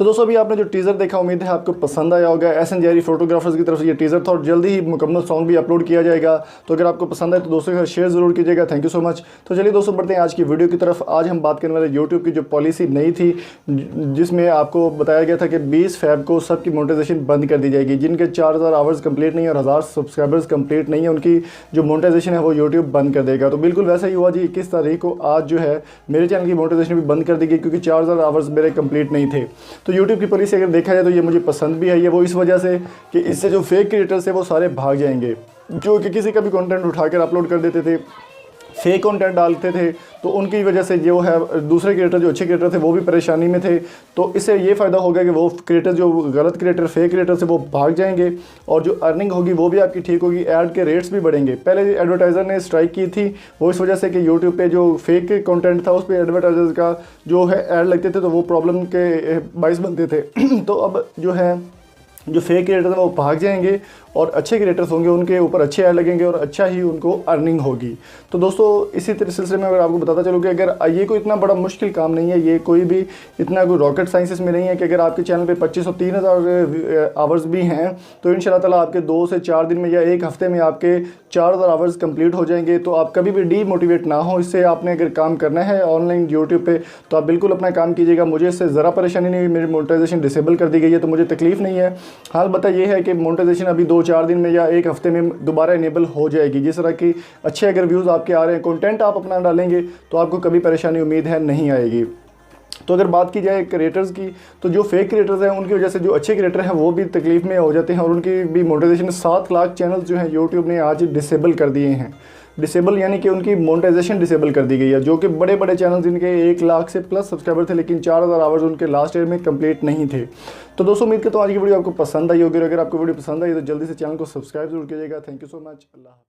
तो दोस्तों अभी आपने जो टीज़र देखा, उम्मीद है आपको पसंद आया होगा। एस.एन. जैरी फोटोग्राफर्स की तरफ से ये टीज़र था और जल्दी ही मुकम्मल सॉन्ग भी अपलोड किया जाएगा। तो अगर आपको पसंद आए तो दोस्तों के साथ शेयर ज़रूर कीजिएगा। Thank you so much. तो चलिए दोस्तों बढ़ते हैं आज की वीडियो की तरफ। आज हम बात करने वाले यूट्यूब की जो पॉलिसी नई थी, जिसमें आपको बताया गया था कि 20 फ़रवरी को सबकी मोनेटाइजेशन बंद कर दी जाएगी। जिनके 4000 आवर्स कंप्लीट नहीं है और 1000 सब्सक्राइबर्स कंप्लीट नहीं है, उनकी जो मोनेटाइजेशन है वो यूट्यूब बंद कर देगा। तो बिल्कुल वैसा ही हुआ जी। 21 तारीख को आज जो है मेरे चैनल की मोनेटाइजेशन भी बंद कर दी गई, क्योंकि 4000 आवर्स मेरे कंप्लीट नहीं थे। तो यूट्यूब की पॉलिसी अगर देखा जाए तो ये मुझे पसंद भी है। ये वो इस वजह से कि इससे जो फेक क्रिएटर्स है वो सारे भाग जाएंगे, जो कि किसी का भी कंटेंट उठाकर अपलोड कर देते थे, फेक कंटेंट डालते थे। तो उनकी वजह से जो है दूसरे क्रिएटर, जो अच्छे क्रिएटर थे, वो भी परेशानी में थे। तो इससे ये फ़ायदा होगा कि वो क्रिएटर, जो गलत क्रिएटर, फेक क्रिएटर से वो भाग जाएंगे और जो अर्निंग होगी वो भी आपकी ठीक होगी। ऐड के रेट्स भी बढ़ेंगे। पहले एडवर्टाइज़र ने स्ट्राइक की थी, वो इस वजह से कि यूट्यूब पे जो फेक कंटेंट था उस पर एडवर्टाइजर का जो है ऐड लगते थे, तो वो प्रॉब्लम के बाइस बनते थे। तो अब जो है जो फेक क्रिएटर हैं वो भाग जाएंगे और अच्छे क्रिएटर्स होंगे, उनके ऊपर अच्छे ऐड लगेंगे और अच्छा ही उनको अर्निंग होगी। तो दोस्तों इसी तरह सिलसिले में अगर आपको बताता चलूँ कि अगर ये कोई इतना बड़ा मुश्किल काम नहीं है, ये कोई भी इतना कोई रॉकेट साइंस इसमें नहीं है कि अगर आपके चैनल पे 25 और 3000 आवर्स भी हैं तो इंशाल्लाह ताला आपके 2 से 4 दिन में या एक हफ्ते में आपके 4000 आवर्स कंप्लीट हो जाएंगे। तो आप कभी भी डीमोटिवेट ना हो इससे। आपने अगर काम करना है ऑनलाइन यूट्यूब पे तो आप बिल्कुल अपना काम कीजिएगा। मुझे इससे ज़रा परेशानी नहीं हुई, मेरी मोनेटाइजेशन डिसेबल कर दी गई है तो मुझे तकलीफ़ नहीं है। हाल बता ये है कि मोनेटाइजेशन अभी 2-4 दिन में या एक हफ्ते में दोबारा इनेबल हो जाएगी। जिस तरह की अच्छे अगर व्यूज़ आपके आ रहे हैं, कंटेंट आप अपना डालेंगे तो आपको कभी परेशानी उम्मीद है नहीं आएगी। तो अगर बात की जाए क्रिएटर्स की, तो जो फेक क्रिएटर्स हैं उनकी वजह से जो अच्छे क्रिएटर हैं वो भी तकलीफ़ में हो जाते हैं और उनकी भी मोनेटाइजेशन 7 लाख चैनल्स जो हैं यूट्यूब ने आज डिसेबल कर दिए हैं। डिसेबल यानी कि उनकी मोनेटाइजेशन डिसेबल कर दी गई है, जो कि बड़े बड़े चैनल जिनके 1 लाख से प्लस सब्सक्राइबर थे लेकिन 4000 आवर्स उनके लास्ट ईयर में कंप्लीट नहीं थे। तो दोस्तों उम्मीद करता हूँ आज की वीडियो आपको पसंद आई होगी। अगर आपको वीडियो पसंद आई तो जल्दी से चैनल को सब्सक्राइब जरूर कीजिएगा। Thank you so much. Allah.